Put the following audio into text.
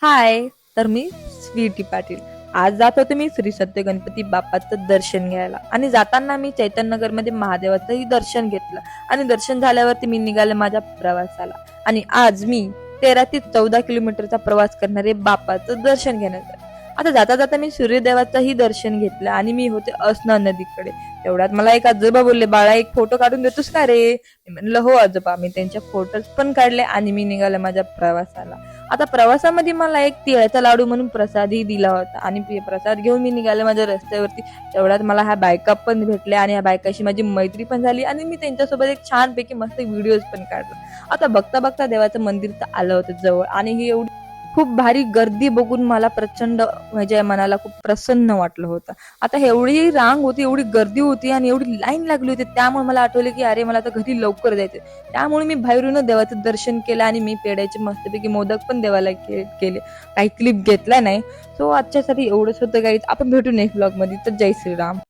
हाय. तर मी स्वीटी पाटील. आज जात होते मी श्री सत्य गणपती बाप्पाचं दर्शन घ्यायला आणि जाताना मी चैतन्यनगरमध्ये महादेवाचंही दर्शन घेतलं आणि दर्शन झाल्यावरती मी निघाले माझ्या प्रवासाला आणि आज मी 13 ते 14 किलोमीटरचा प्रवास करणारे बाप्पाचं दर्शन घेण्याचं. आता जाता जाता मी सूर्यदेवाचंही दर्शन घेतलं आणि मी होते असना नदीकडे. तेवढ्यात मला एक आजोबा बोलले, बाळा एक फोटो काढून देतोस का रे? मी म्हणलं हो आजोबा. मी त्यांच्या फोटोज पण काढले आणि मी निघाले माझ्या प्रवासाला. आता प्रवासामध्ये मला एक तिळाचा लाडू म्हणून प्रसादही दिला होता आणि प्रसाद घेऊन मी निघाले माझ्या रस्त्यावरती. तेवढ्यात मला ह्या बायका पण भेटल्या आणि ह्या बायकाशी माझी मैत्री पण झाली आणि मी त्यांच्यासोबत एक छानपैकी मस्त व्हिडिओज पण काढला. आता बघता बघता देवाचं मंदिर तर आलं होतं जवळ आणि ही एवढी खूप भारी गर्दी बघून मला प्रचंड म्हणजे मनाला खूप प्रसन्न वाटलं होतं. आता एवढी रांग होती, एवढी गर्दी होती आणि एवढी लाईन लागली होती, त्यामुळे मला आठवलं की अरे मला आता घरी लवकर जायचं. त्यामुळे मी बाहेरून देवाचं दर्शन केलं आणि मी पेढ्याचे मस्तपैकी मोदक पण देवाला केले. काही क्लिप घेतला नाही. सो आजच्यासाठी एवढंच होतं गाईज. आपण भेटू नेक्स्ट ब्लॉग मध्ये. तर जय श्रीराम.